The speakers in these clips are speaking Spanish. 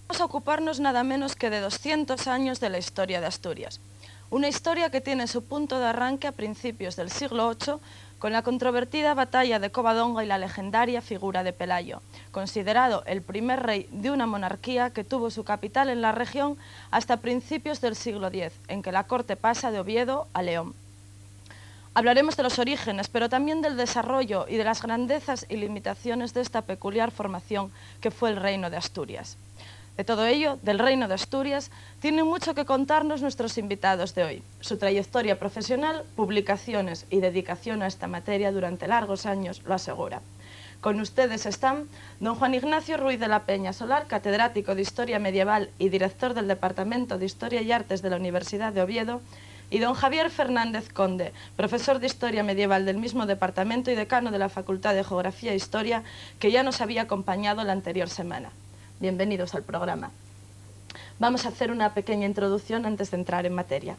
Vamos a ocuparnos nada menos que de 200 años de la historia de Asturias. Una historia que tiene su punto de arranque a principios del siglo VIII con la controvertida batalla de Covadonga y la legendaria figura de Pelayo, considerado el primer rey de una monarquía que tuvo su capital en la región hasta principios del siglo X, en que la corte pasa de Oviedo a León. Hablaremos de los orígenes, pero también del desarrollo y de las grandezas y limitaciones de esta peculiar formación que fue el Reino de Asturias. De todo ello, del Reino de Asturias, tienen mucho que contarnos nuestros invitados de hoy. Su trayectoria profesional, publicaciones y dedicación a esta materia durante largos años lo asegura. Con ustedes están don Juan Ignacio Ruiz de la Peña Solar, catedrático de Historia Medieval y director del Departamento de Historia y Artes de la Universidad de Oviedo, y don Javier Fernández Conde, profesor de Historia Medieval del mismo departamento y decano de la Facultad de Geografía e Historia, que ya nos había acompañado la anterior semana. Bienvenidos al programa. Vamos a hacer una pequeña introducción antes de entrar en materia.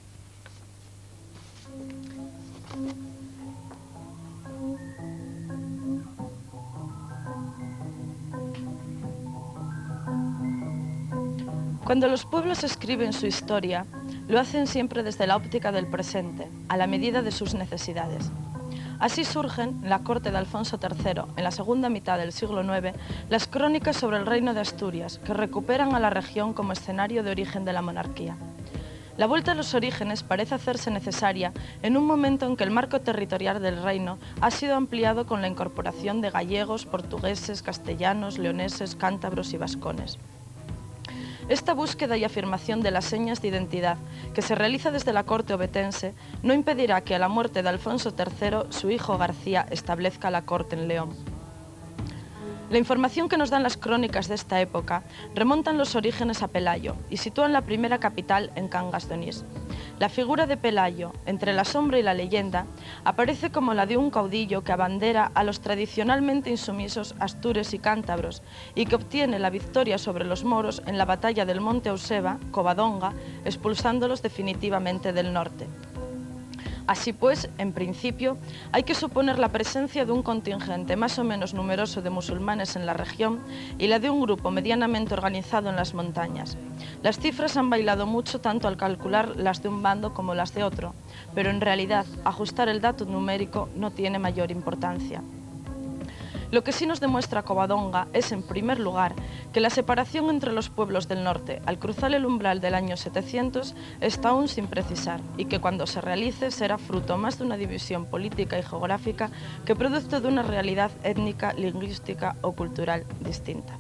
Cuando los pueblos escriben su historia, lo hacen siempre desde la óptica del presente, a la medida de sus necesidades. Así surgen, en la corte de Alfonso III, en la segunda mitad del siglo IX, las crónicas sobre el Reino de Asturias, que recuperan a la región como escenario de origen de la monarquía. La vuelta a los orígenes parece hacerse necesaria en un momento en que el marco territorial del reino ha sido ampliado con la incorporación de gallegos, portugueses, castellanos, leoneses, cántabros y vascones. Esta búsqueda y afirmación de las señas de identidad, que se realiza desde la corte ovetense, no impedirá que a la muerte de Alfonso III, su hijo García establezca la corte en León. La información que nos dan las crónicas de esta época remontan los orígenes a Pelayo y sitúan la primera capital en Cangas de Onís. La figura de Pelayo, entre la sombra y la leyenda, aparece como la de un caudillo que abandera a los tradicionalmente insumisos astures y cántabros y que obtiene la victoria sobre los moros en la batalla del Monte Euseba, Covadonga, expulsándolos definitivamente del norte. Así pues, en principio, hay que suponer la presencia de un contingente más o menos numeroso de musulmanes en la región y la de un grupo medianamente organizado en las montañas. Las cifras han bailado mucho tanto al calcular las de un bando como las de otro, pero en realidad ajustar el dato numérico no tiene mayor importancia. Lo que sí nos demuestra Covadonga es, en primer lugar, que la separación entre los pueblos del norte al cruzar el umbral del año 700 está aún sin precisar y que cuando se realice será fruto más de una división política y geográfica que producto de una realidad étnica, lingüística o cultural distinta.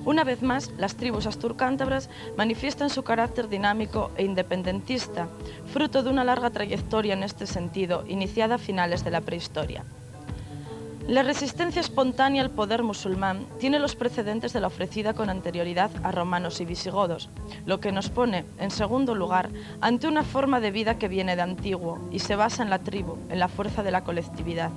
Una vez más, las tribus asturcántabras manifiestan su carácter dinámico e independentista, fruto de una larga trayectoria en este sentido, iniciada a finales de la prehistoria. La resistencia espontánea al poder musulmán tiene los precedentes de la ofrecida con anterioridad a romanos y visigodos, lo que nos pone, en segundo lugar, ante una forma de vida que viene de antiguo y se basa en la tribu, en la fuerza de la colectividad.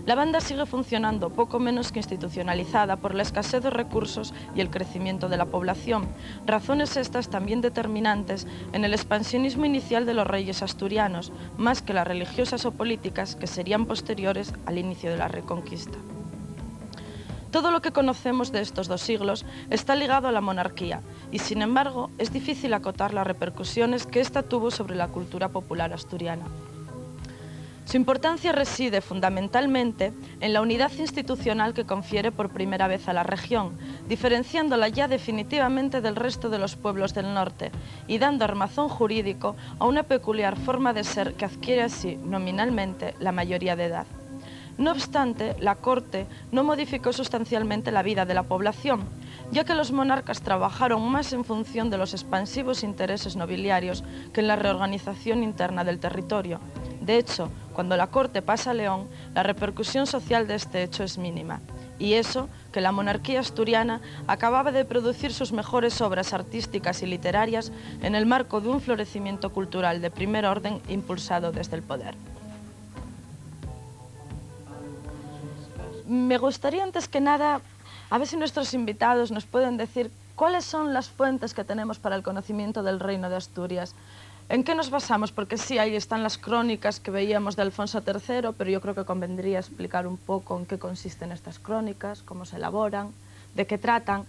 La banda sigue funcionando poco menos que institucionalizada por la escasez de recursos y el crecimiento de la población, razones estas también determinantes en el expansionismo inicial de los reyes asturianos, más que las religiosas o políticas que serían posteriores al inicio de la Reconquista. Todo lo que conocemos de estos dos siglos está ligado a la monarquía y, sin embargo, es difícil acotar las repercusiones que ésta tuvo sobre la cultura popular asturiana. Su importancia reside fundamentalmente en la unidad institucional que confiere por primera vez a la región, diferenciándola ya definitivamente del resto de los pueblos del norte y dando armazón jurídico a una peculiar forma de ser que adquiere así nominalmente la mayoría de edad. No obstante, la corte no modificó sustancialmente la vida de la población, ya que los monarcas trabajaron más en función de los expansivos intereses nobiliarios que en la reorganización interna del territorio. De hecho, cuando la corte pasa a León, la repercusión social de este hecho es mínima. Y eso, que la monarquía asturiana acababa de producir sus mejores obras artísticas y literarias en el marco de un florecimiento cultural de primer orden impulsado desde el poder. Me gustaría antes que nada, a ver si nuestros invitados nos pueden decir cuáles son las fuentes que tenemos para el conocimiento del Reino de Asturias. ¿En qué nos basamos? Porque sí, ahí están las crónicas que veíamos de Alfonso III, pero yo creo que convendría explicar un poco en qué consisten estas crónicas, cómo se elaboran, de qué tratan.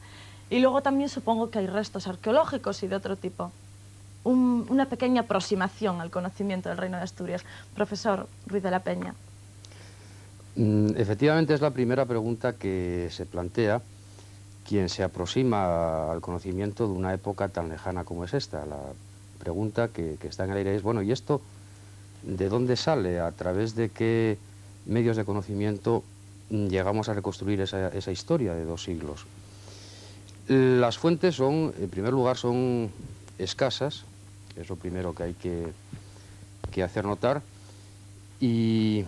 Y luego también supongo que hay restos arqueológicos y de otro tipo. Una pequeña aproximación al conocimiento del Reino de Asturias. Profesor Ruiz de la Peña. Efectivamente es la primera pregunta que se plantea quien se aproxima al conocimiento de una época tan lejana como es esta. La pregunta que está en el aire es, bueno, ¿y esto de dónde sale? ¿A través de qué medios de conocimiento llegamos a reconstruir esa historia de 2 siglos? Las fuentes son, en primer lugar, son escasas, es lo primero que hay que hacer notar, y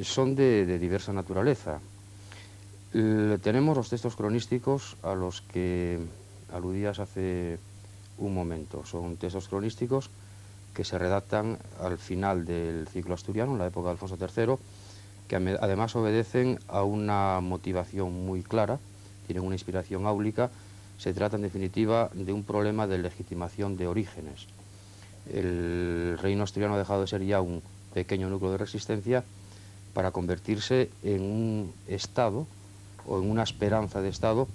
son de diversa naturaleza. Tenemos los textos cronísticos a los que aludías hace un momento. Son textos cronísticos que se redactan al final del ciclo asturiano, en la época de Alfonso III, que además obedecen a una motivación muy clara, tienen una inspiración áulica. Se trata en definitiva de un problema de legitimación de orígenes. El reino asturiano ha dejado de ser ya un pequeño núcleo de resistencia para convertirse en un Estado o en una esperanza de Estado,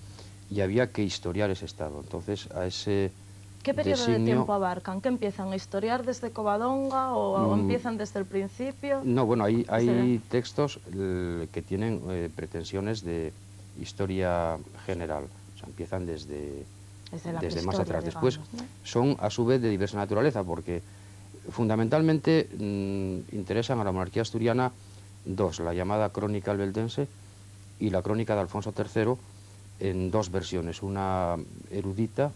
y había que historiar ese Estado. Entonces, a ese ¿Qué periodo designio, de tiempo abarcan? ¿Qué empiezan a historiar desde Covadonga o empiezan desde el principio? No, bueno, hay textos que tienen pretensiones de historia general, o sea, empiezan desde más atrás. Después, digamos, ¿no? son a su vez de diversa naturaleza, porque fundamentalmente interesan a la monarquía asturiana 2, la llamada Crónica albeldense y la Crónica de Alfonso III, en 2 versiones, una erudita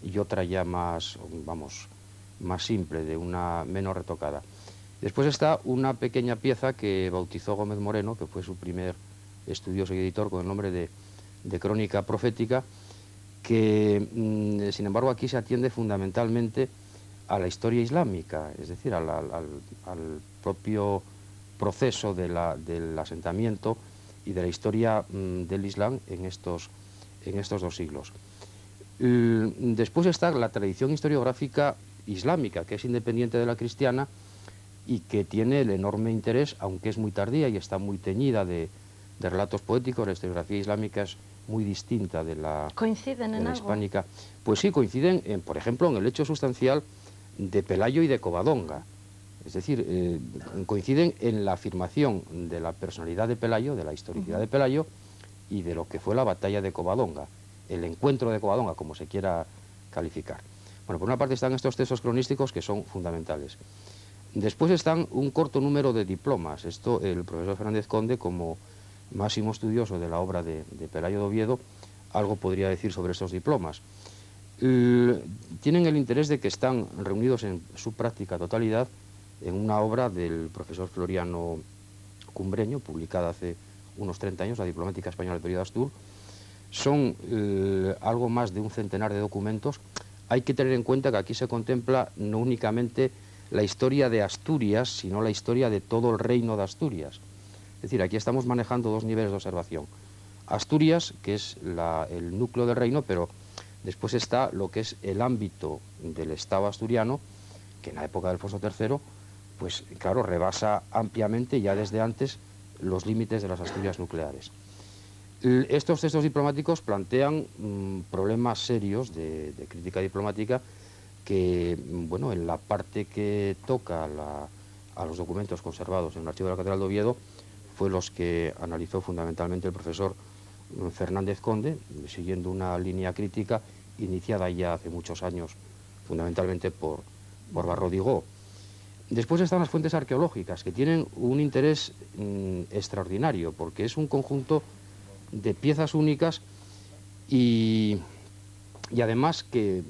y otra ya más, vamos, más simple, de una menos retocada. Después está una pequeña pieza que bautizó Gómez Moreno, que fue su primer estudioso y editor, con el nombre de Crónica Profética, que sin embargo aquí se atiende fundamentalmente a la historia islámica, es decir, al propio proceso del asentamiento y de la historia del Islam en estos 2 siglos. Después está la tradición historiográfica islámica, que es independiente de la cristiana y que tiene el enorme interés, aunque es muy tardía y está muy teñida de relatos poéticos. La historiografía islámica es muy distinta de la hispánica. Pues sí, coinciden, por ejemplo, en el hecho sustancial de Pelayo y de Covadonga. Es decir, coinciden en la afirmación de la personalidad de Pelayo, de la historicidad de Pelayo, y de lo que fue la batalla de Covadonga, el encuentro de Covadonga, como se quiera calificar. Bueno, por una parte están estos textos cronísticos que son fundamentales. Después están un corto número de diplomas. Esto el profesor Fernández Conde, como máximo estudioso de la obra de Pelayo de Oviedo, algo podría decir sobre estos diplomas. Tienen el interés de que están reunidos en su práctica totalidad en una obra del profesor Floriano Cumbreño, publicada hace unos 30 años, La diplomática española del periodo Astur. Son algo más de un centenar de documentos. Hay que tener en cuenta que aquí se contempla no únicamente la historia de Asturias, sino la historia de todo el reino de Asturias. Es decir, aquí estamos manejando 2 niveles de observación. Asturias, que es el núcleo del reino, pero después está lo que es el ámbito del Estado asturiano, que en la época de Alfonso III, pues claro, rebasa ampliamente, ya desde antes, los límites de las Asturias nucleares. Estos textos diplomáticos plantean problemas serios de crítica diplomática que, bueno, en la parte que toca a los documentos conservados en el archivo de la Catedral de Oviedo, fue los que analizó fundamentalmente el profesor Fernández Conde, siguiendo una línea crítica iniciada ya hace muchos años, fundamentalmente por Barrodigó. Después están las fuentes arqueológicas, que tienen un interés extraordinario, porque es un conjunto de piezas únicas y además que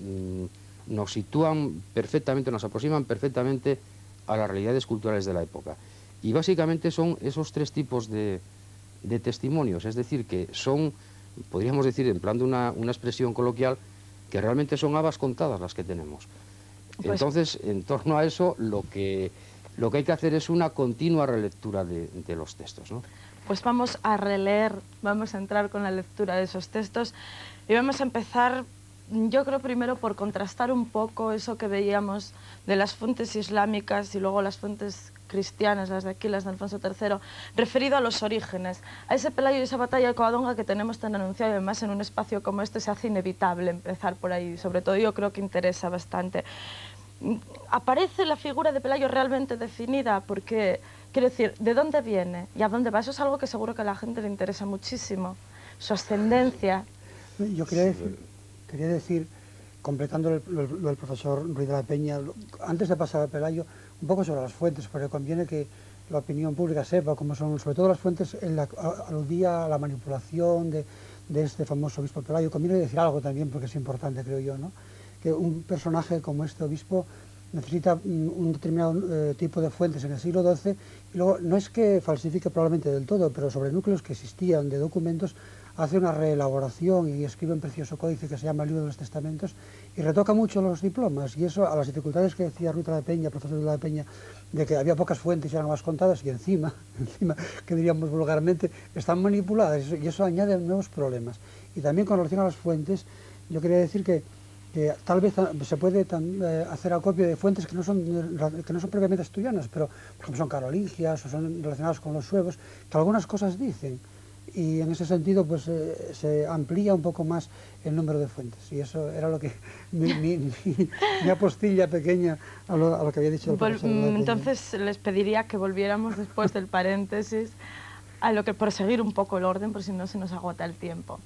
nos sitúan perfectamente, nos aproximan perfectamente a las realidades culturales de la época. Y básicamente son esos 3 tipos de testimonios, es decir, que son, podríamos decir, en plan de una expresión coloquial, que realmente son habas contadas las que tenemos. Pues, entonces, en torno a eso, lo que hay que hacer es una continua relectura de los textos, ¿no? Pues vamos a releer, vamos a entrar con la lectura de esos textos y vamos a empezar, yo creo, primero por contrastar un poco eso que veíamos de las fuentes islámicas y luego las fuentes cristianas, las de aquí, las de Alfonso III, referido a los orígenes, a ese Pelayo y esa batalla de Covadonga que tenemos tan anunciado, y además en un espacio como este se hace inevitable empezar por ahí, sobre todo yo creo que interesa bastante. ¿Aparece la figura de Pelayo realmente definida? Porque, quiero decir, ¿de dónde viene y a dónde va? Eso es algo que seguro que a la gente le interesa muchísimo, su ascendencia. Yo quería decir, completando lo del profesor Ruiz de la Peña, antes de pasar a Pelayo, un poco sobre las fuentes, porque conviene que la opinión pública sepa cómo son, sobre todo las fuentes, aludía a la manipulación de este famoso obispo Pelayo. Conviene decir algo también, porque es importante, creo yo, ¿no? Que un personaje como este obispo necesita un determinado tipo de fuentes en el siglo XII, y luego no es que falsifique probablemente del todo, pero sobre núcleos que existían de documentos, hace una reelaboración y escribe un precioso códice que se llama el Libro de los Testamentos, y retoca mucho los diplomas, y eso a las dificultades que decía Ruiz de la Peña, profesor de la Peña, de que había pocas fuentes y eran más contadas, y encima, que diríamos vulgarmente, están manipuladas, y eso añade nuevos problemas. Y también con relación a las fuentes, yo quería decir que tal vez se puede hacer acopio de fuentes que no son propiamente asturianas, pero por ejemplo son carolingias o son relacionadas con los suevos, que algunas cosas dicen, y en ese sentido pues se amplía un poco más el número de fuentes, y eso era lo que mi apostilla pequeña a lo que había dicho el profesor. Entonces les pediría que volviéramos después del paréntesis a lo que, por seguir un poco el orden, por si no se nos agota el tiempo.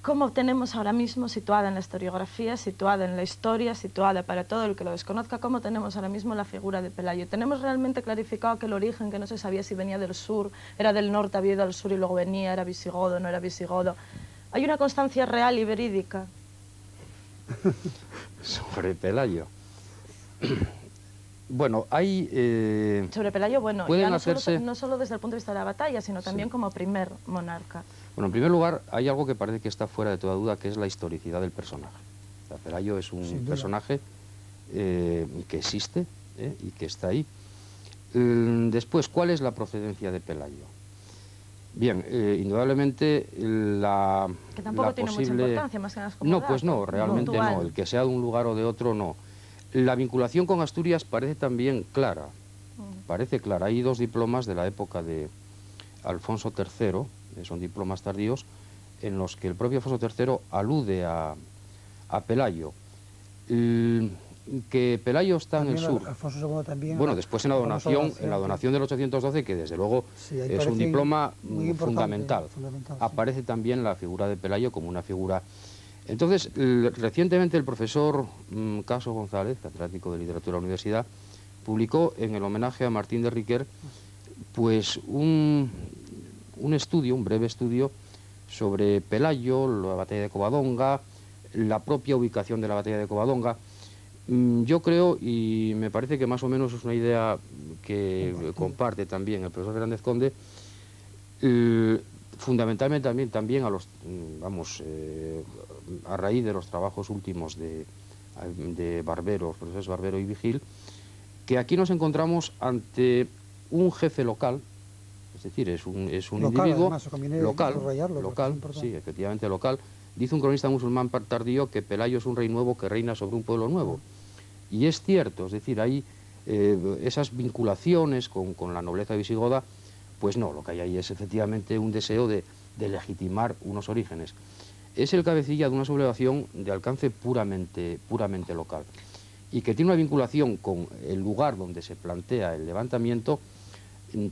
¿Cómo tenemos ahora mismo situada en la historiografía, situada en la historia, situada para todo el que lo desconozca, cómo tenemos ahora mismo la figura de Pelayo? ¿Tenemos realmente clarificado aquel origen que no se sabía si venía del sur, era del norte, había ido al sur y luego venía, era visigodo, no era visigodo? ¿Hay una constancia real y verídica? Sobre Pelayo. Bueno, hay... Sobre Pelayo, bueno, ya no solo desde el punto de vista de la batalla, sino también como primer monarca. Bueno, en primer lugar, hay algo que parece que está fuera de toda duda, que es la historicidad del personaje. O sea, Pelayo es un personaje que existe y que está ahí. Después, ¿cuál es la procedencia de Pelayo? Bien, indudablemente la que tampoco tiene mucha importancia, más que nada como no, pues no, realmente no. El que sea de un lugar o de otro, no. La vinculación con Asturias parece también clara. Parece clara. Hay dos diplomas de la época de Alfonso III, son diplomas tardíos, en los que el propio Alfonso III alude a Pelayo. Que Pelayo está también en el sur. Alfonso II también. Bueno, después en la donación del 812, que desde luego es un diploma fundamental. Aparece también la figura de Pelayo como una figura. Entonces, recientemente el profesor Caso González, catedrático de Literatura de la Universidad, publicó en el homenaje a Martín de Riquer, pues un estudio, un breve estudio sobre Pelayo, la batalla de Covadonga, la propia ubicación de la batalla de Covadonga. Yo creo, y me parece que más o menos es una idea que comparte también el profesor Fernández Conde, fundamentalmente también a los, a raíz de los trabajos últimos de Barbero, profesores Barbero y Vigil, que aquí nos encontramos ante un jefe local, es decir, es un individuo local, sí, efectivamente local. Dice un cronista musulmán tardío que Pelayo es un rey nuevo que reina sobre un pueblo nuevo. Y es cierto, es decir, hay esas vinculaciones con la nobleza visigoda, pues no, lo que hay ahí es efectivamente un deseo de legitimar unos orígenes. Es el cabecilla de una sublevación de alcance puramente local, y que tiene una vinculación con el lugar donde se plantea el levantamiento,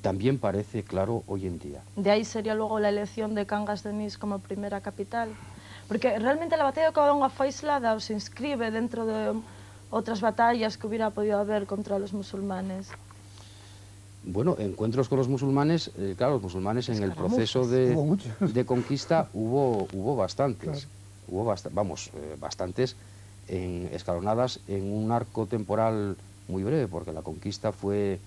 también parece claro hoy en día. De ahí sería luego la elección de Cangas de Onís como primera capital. Porque realmente la batalla de Covadonga fue aislada o se inscribe dentro de otras batallas que hubiera podido haber contra los musulmanes. Bueno, encuentros con los musulmanes, claro, los musulmanes en el proceso de conquista hubo bastantes. Claro. Bastantes escalonadas en un arco temporal muy breve, porque la conquista fue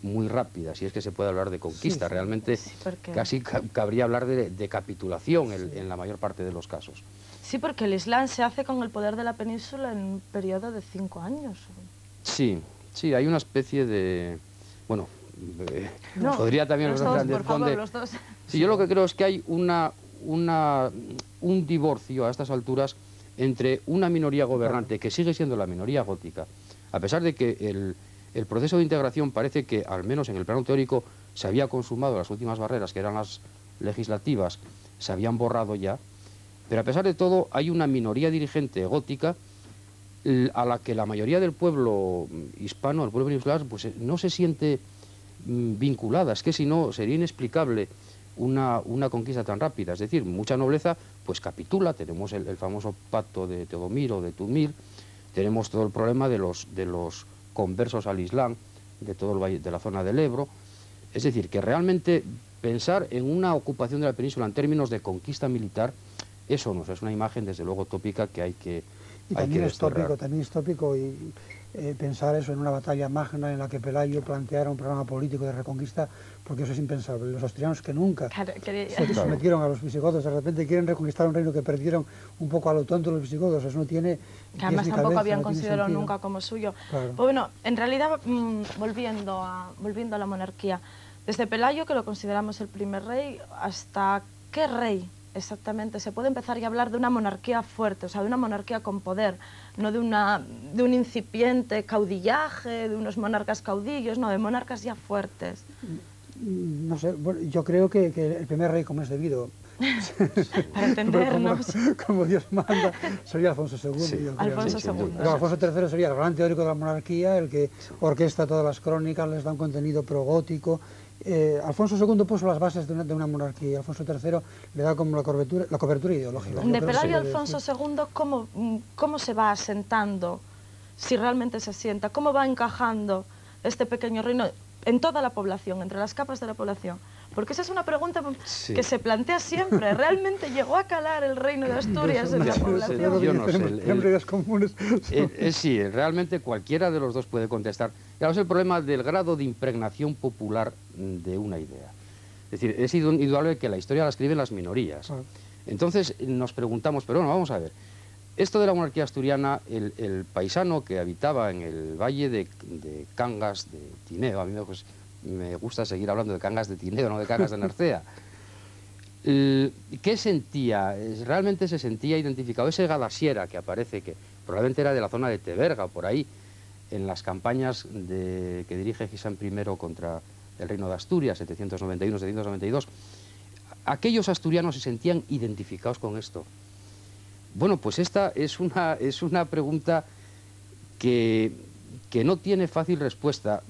muy rápida, si es que se puede hablar de conquista. Realmente casi cabría hablar de capitulación en la mayor parte de los casos. Sí, porque el Islam se hace con el poder de la península en un periodo de 5 años. Sí, hay una especie de... Bueno, podría también... Los dos, por favor, los dos. Sí, yo lo que creo es que hay un divorcio a estas alturas entre una minoría gobernante, que sigue siendo la minoría gótica, a pesar de que el proceso de integración parece que, al menos en el plano teórico, se había consumado, las últimas barreras, que eran las legislativas, se habían borrado ya, pero a pesar de todo hay una minoría dirigente gótica a la que la mayoría del pueblo hispano, el pueblo peninsular, pues no se siente vinculada. Es que si no sería inexplicable una conquista tan rápida. Es decir, mucha nobleza pues capitula. Tenemos el famoso pacto de Teodomiro, de Tumir, tenemos todo el problema de los conversos al Islam, de todo el valle, de la zona del Ebro. Es decir, que realmente pensar en una ocupación de la península en términos de conquista militar, eso no es una imagen desde luego tópica que hay que desterrar. También es tópico y pensar eso en una batalla magna en la que Pelayo planteara un programa político de reconquista, porque eso es impensable. Los asturianos que nunca se sometieron a los visigodos, de repente quieren reconquistar un reino que perdieron un poco a lo tonto los visigodos. Eso no tiene... Que además tampoco habían considerado nunca como suyo. Claro. Pues bueno, en realidad, volviendo a la monarquía, desde Pelayo, que lo consideramos el primer rey, ¿hasta qué rey exactamente se puede empezar ya a hablar de una monarquía fuerte, o sea, de una monarquía con poder, no de un incipiente caudillaje, de unos monarcas caudillos, no, de monarcas ya fuertes? No sé, bueno, yo creo que el primer rey, como es debido, para entendernos, como Dios manda, sería Alfonso II. Sí, Alfonso II. Pero Alfonso III sería el gran teórico de la monarquía, el que orquesta todas las crónicas, les da un contenido progótico. Alfonso II puso las bases de una monarquía, Alfonso III le da como la cobertura ideológica. De Pelayo a Alfonso II, ¿cómo se va asentando, si realmente se asienta? ¿Cómo va encajando este pequeño reino en toda la población, entre las capas de la población? Porque esa es una pregunta que se plantea siempre. ¿Realmente llegó a calar el reino de Asturias en la población? Yo no sé. Comunes. Sí, realmente cualquiera de los dos puede contestar. Claro, es el problema del grado de impregnación popular de una idea. Es decir, es indudable que la historia la escriben las minorías. Entonces nos preguntamos, pero bueno, vamos a ver. Esto de la monarquía asturiana, el paisano que habitaba en el valle de Cangas de Tineo, a mí me gusta seguir hablando de Cangas de Tineo, no de Cangas de Narcea. ¿Qué sentía? Realmente se sentía identificado. Ese Gadasiera que aparece, que probablemente era de la zona de Teberga, por ahí, en las campañas que dirige Gisán I contra el reino de Asturias, 791-792, aquellos asturianos se sentían identificados con esto. Bueno, pues esta es una pregunta que no tiene fácil respuesta.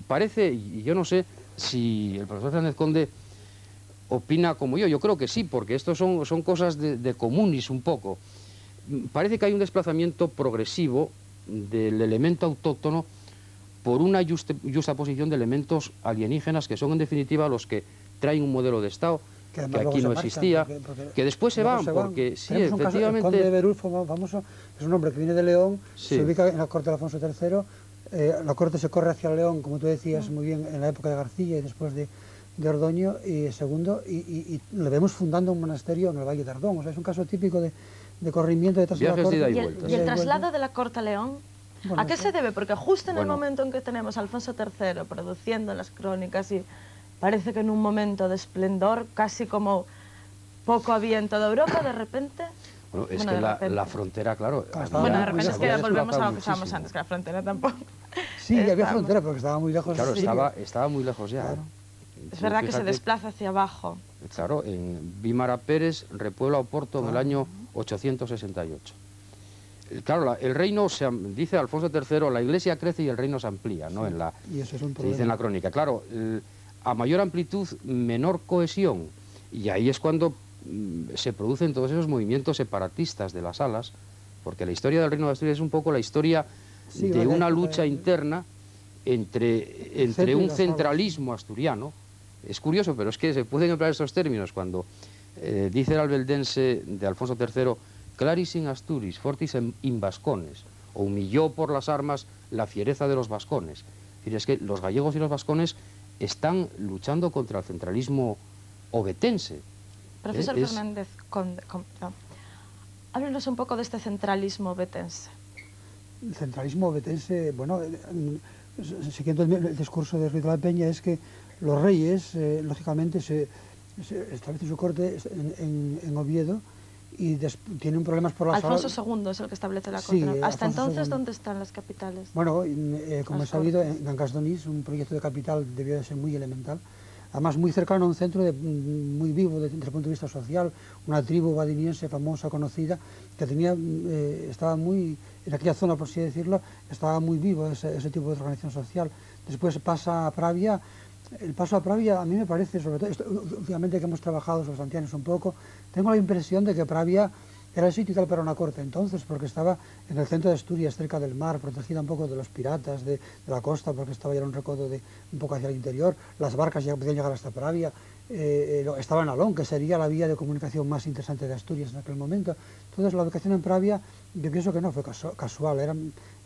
Parece, y yo no sé si el profesor Fernández Conde opina como yo creo que sí, porque esto son cosas de comunis un poco. Parece que hay un desplazamiento progresivo del elemento autóctono por una justaposición de elementos alienígenas que son en definitiva los que traen un modelo de Estado que aquí no existía, que después se van, porque sí, efectivamente... El conde de Berulfo, famoso, es un hombre que viene de León, se ubica en la corte de Alfonso III, la corte se corre hacia León, como tú decías muy bien, en la época de García y después de Ordoño, y segundo, y le vemos fundando un monasterio en el Valle de Ardón. O sea, es un caso típico de corrimiento detrás de la corte. ¿Y el traslado de la corte a León? Bueno, ¿a qué se debe? Porque justo en el momento en que tenemos a Alfonso III produciendo las crónicas y parece que en un momento de esplendor, casi como poco había en toda Europa, de repente... Bueno, es que la frontera, claro... Bueno, de repente es que volvemos a lo que estábamos antes, que la frontera tampoco... Sí, había frontera, pero que estaba muy lejos. Claro, estaba muy lejos ya. Claro. Es verdad que se desplaza hacia abajo. Claro, en Vímara Pérez repuebla Oporto en el año 868. Claro, el reino, dice Alfonso III, la iglesia crece y el reino se amplía, ¿no? Y eso es un problema. Se dice en la crónica. Claro, a mayor amplitud, menor cohesión. Y ahí es cuando se producen todos esos movimientos separatistas de las alas, porque la historia del reino de Asturias es un poco la historia de una lucha interna entre un centralismo asturiano. Es curioso, pero es que se pueden emplear estos términos cuando dice el albeldense de Alfonso III, claris in Asturis, fortis in Vascones, o humilló por las armas la fiereza de los vascones. Es decir, es que los gallegos y los vascones están luchando contra el centralismo obetense. Profesor Fernández Conde, háblenos un poco de este centralismo obetense. El centralismo obetense, bueno, siguiendo el discurso de Ruiz de la Peña, es que los reyes, lógicamente, se establece su corte en Oviedo y tienen problemas por la Alfonso II es el que establece la corte. Sí, Hasta Alfonso entonces, II. ¿dónde están las capitales? Bueno, como he Las sabido, cortes. en Cangas-Donís un proyecto de capital debió de ser muy elemental, además muy cercano a un centro muy vivo desde el punto de vista social, una tribu badiniense famosa, conocida, que estaba muy, en aquella zona, por así decirlo, estaba muy vivo ese tipo de organización social. Después pasa a Pravia. El paso a Pravia, a mí me parece, sobre todo, últimamente que hemos trabajado sobre Santianes un poco, tengo la impresión de que Pravia era el sitio ideal para una corte entonces, porque estaba en el centro de Asturias, cerca del mar, protegida un poco de los piratas, de la costa, porque estaba ya en un recodo un poco hacia el interior, las barcas ya podían llegar hasta Pravia, estaba en Alón, que sería la vía de comunicación más interesante de Asturias en aquel momento. Entonces la ubicación en Pravia, yo pienso que no fue casual,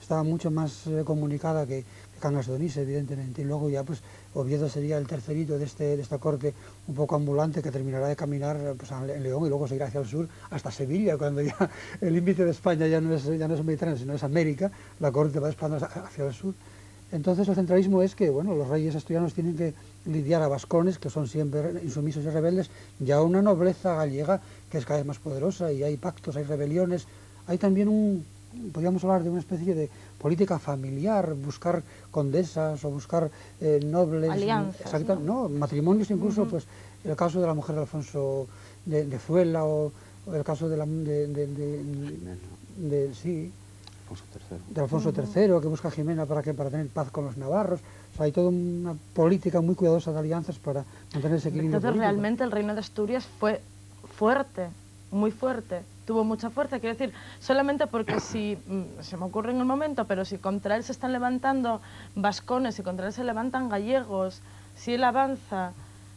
estaba mucho más comunicada que Cangas-Donís, evidentemente, y luego ya pues Oviedo sería el tercerito de esta corte un poco ambulante que terminará de caminar pues, en León y luego seguirá hacia el sur hasta Sevilla, cuando ya el límite de España ya no es Mediterráneo, sino es América, la corte va expandiendo hacia el sur. Entonces el centralismo es que bueno, los reyes asturianos tienen que lidiar a vascones, que son siempre insumisos y rebeldes, ya una nobleza gallega que es cada vez más poderosa y hay pactos, hay rebeliones, hay también podríamos hablar de una especie de política familiar, buscar condesas o buscar nobles. Alianzas, ¿no? Matrimonios incluso, pues el caso de la mujer de Alfonso de Zuela o el caso de Alfonso III, que busca a Jimena para tener paz con los navarros. O sea, hay toda una política muy cuidadosa de alianzas para mantener ese equilibrio Entonces político. realmente el reino de Asturias fue fuerte, muy fuerte, tuvo mucha fuerza, quiero decir, solamente porque si, se me ocurre en el momento, pero si contra él se están levantando vascones, si contra él se levantan gallegos, si él avanza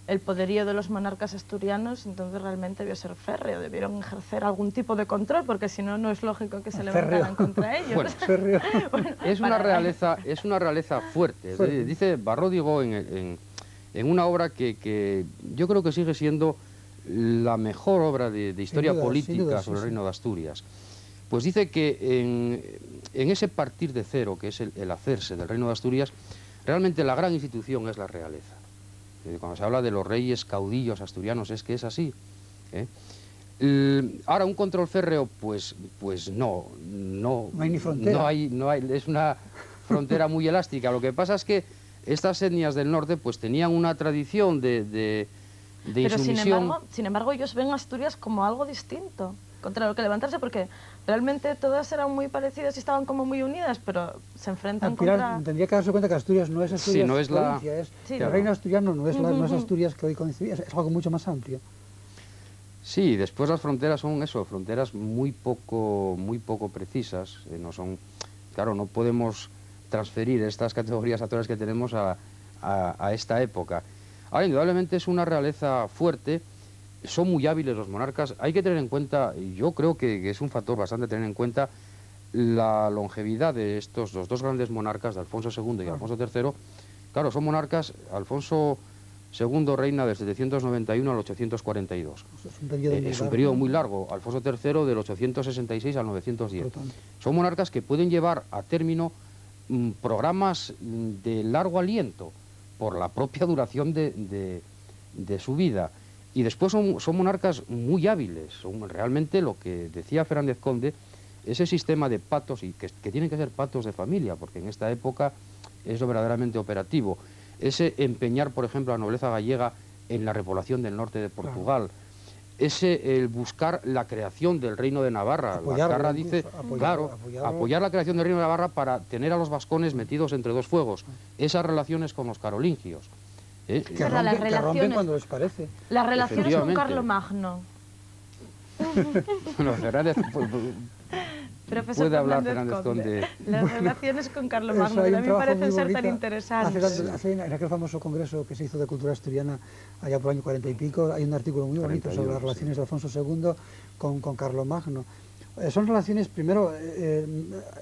el poderío de los monarcas asturianos, entonces realmente debió ser férreo, debieron ejercer algún tipo de control, porque si no, no es lógico que se levantaran contra ellos. Bueno, es una realeza fuerte. Dice Barródigo en una obra que yo creo que sigue siendo la mejor obra de historia política sobre el reino de Asturias. Pues dice que en ese partir de cero, que es el hacerse del reino de Asturias, realmente la gran institución es la realeza. Cuando se habla de los reyes caudillos asturianos, es que es así. Ahora, un control férreo, pues no hay ni frontera. No hay, es una frontera muy elástica. Lo que pasa es que estas etnias del norte pues tenían una tradición de pero insumisión. sin embargo, ellos ven a Asturias como algo distinto contra lo que levantarse, porque realmente todas eran muy parecidas y estaban como muy unidas, pero se enfrentan contra... Tendría que darse cuenta que Asturias no es Asturias, sí, no es provincia, el reino asturiano no es Asturias que hoy concebimos, es algo mucho más amplio. Sí, después las fronteras son eso, fronteras muy poco precisas, no son, claro, no podemos transferir estas categorías actuales que tenemos a esta época. Ahora, indudablemente es una realeza fuerte, son muy hábiles los monarcas, hay que tener en cuenta, y yo creo que es un factor bastante tener en cuenta, la longevidad de los dos grandes monarcas, de Alfonso II y Alfonso III. Claro, son monarcas, Alfonso II reina del 791 al 842. Es un periodo muy largo. Alfonso III del 866 al 910. Son monarcas que pueden llevar a término programas de largo aliento por la propia duración de su vida. Y después son monarcas muy hábiles. Son realmente lo que decía Fernández Conde, ese sistema de patos, y que tienen que ser patos de familia, porque en esta época es lo verdaderamente operativo. Ese empeñar, por ejemplo, a la nobleza gallega en la repoblación del norte de Portugal. Ese el buscar la creación del reino de Navarra. Lacarra dice, apoyar la creación del reino de Navarra para tener a los vascones metidos entre dos fuegos. Esas relaciones con los carolingios. Que rompen cuando les parece. Las relaciones con Carlomagno. Bueno, Fernández, puede hablar Fernández Conde. Las relaciones con Carlomagno, que a mí me parecen ser tan interesantes. En aquel famoso congreso que se hizo de cultura asturiana allá por el año 40 y pico, hay un artículo muy bonito sobre las relaciones de Alfonso II con Carlomagno. Son relaciones, primero,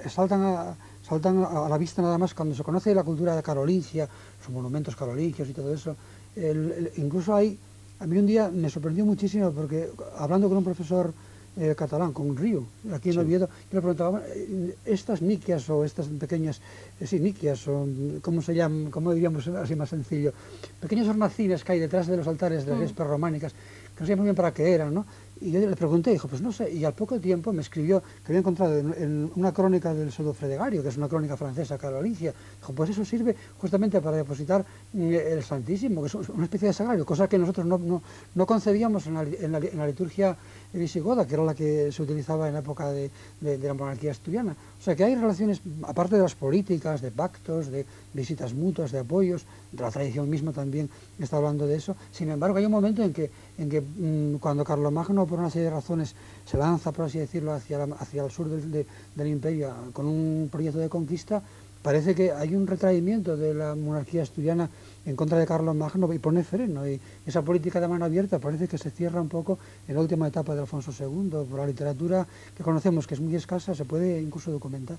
saltan a la vista nada más cuando se conoce la cultura carolingia, los monumentos carolingios y todo eso. Incluso a mí un día me sorprendió muchísimo porque hablando con un profesor catalán, con Río, aquí en Oviedo, yo le preguntaba, estas niquias o estas pequeñas, niquias, o ¿cómo se llaman? ¿Cómo diríamos así más sencillo? Pequeñas hornacinas que hay detrás de los altares de las prerrománicas, que no sé muy bien para qué eran, ¿no? Y yo le pregunté, dijo, pues no sé, y al poco tiempo me escribió que había encontrado en una crónica del pseudo Fredegario, que es una crónica francesa carolincia, dijo, pues eso sirve justamente para depositar el Santísimo, que es una especie de sagrario, cosa que nosotros no concebíamos en la liturgia visigoda, que era la que se utilizaba en la época de la monarquía asturiana. O sea que hay relaciones, aparte de las políticas, de pactos, de visitas mutuas, de apoyos, de la tradición misma también está hablando de eso. Sin embargo, hay un momento en que cuando Carlomagno, por una serie de razones, se lanza, por así decirlo, hacia el sur del imperio con un proyecto de conquista, parece que hay un retraimiento de la monarquía asturiana en contra de Carlomagno y pone freno. Y esa política de mano abierta parece que se cierra un poco en la última etapa de Alfonso II. Por la literatura que conocemos, que es muy escasa, se puede incluso documentar.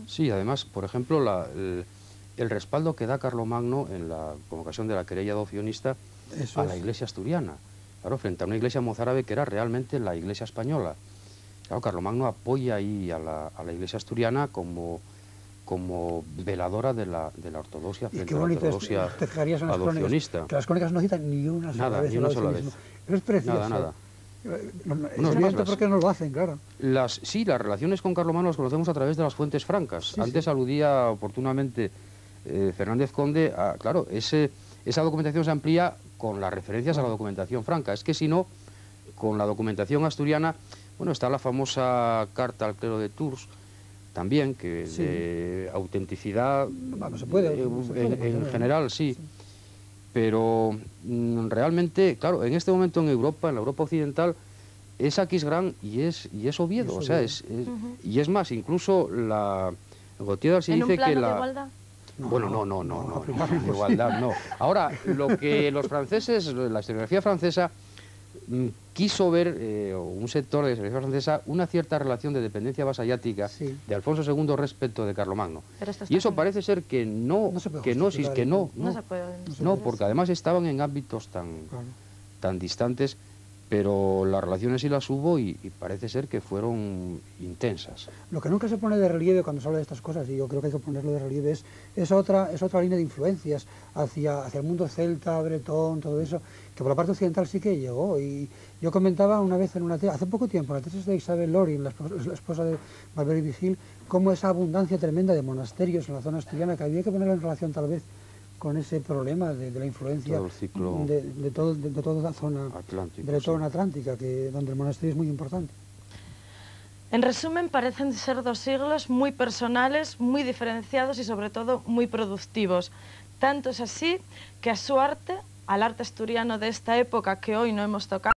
Sí, además, por ejemplo, el respaldo que da Carlomagno en la convocación de la querella adopcionista a la iglesia asturiana, claro, frente a una iglesia mozárabe que era realmente la iglesia española. Claro, Carlomagno apoya ahí a la iglesia asturiana como veladora de la ortodoxia frente a la ortodoxia adopcionista. Que las crónicas no citan ni una sola vez. Ni una sola vez. Eso es precioso. Nada. Es evidente por qué no lo hacen, claro. Sí, las relaciones con Carlomagno las conocemos a través de las fuentes francas. Sí, Antes aludía oportunamente Fernández Conde claro, esa documentación se amplía con las referencias a la documentación franca. Es que si no, con la documentación asturiana, bueno, está la famosa carta al clero de Tours, también, que de autenticidad, no se puede, en general, sí. Pero realmente, claro, en este momento en Europa, en la Europa occidental, es Aquisgrán y es Oviedo, o sea, y es más, incluso Gautier se dice que la... igualdad? Bueno, no, igualdad no. Ahora, lo que los franceses, la historiografía francesa, quiso ver, un sector de la historiografía francesa, una cierta relación de dependencia vasallática de Alfonso II respecto de Carlomagno. Y eso parece ser que no existe, no, porque además estaban en ámbitos tan distantes, pero las relaciones sí las hubo y parece ser que fueron intensas. Lo que nunca se pone de relieve cuando se habla de estas cosas, y yo creo que hay que ponerlo de relieve, es otra línea de influencias hacia el mundo celta, bretón, todo eso, que por la parte occidental sí que llegó. Y yo comentaba una vez hace poco tiempo, en la tesis de Isabel Loring, la esposa de Barberi Vigil, cómo esa abundancia tremenda de monasterios en la zona asturiana, que había que ponerla en relación tal vez con ese problema de la influencia de toda la zona atlántica, donde el monasterio es muy importante. En resumen, parecen ser dos siglos muy personales, muy diferenciados y sobre todo muy productivos. Tanto es así que a su arte, al arte asturiano de esta época que hoy no hemos tocado,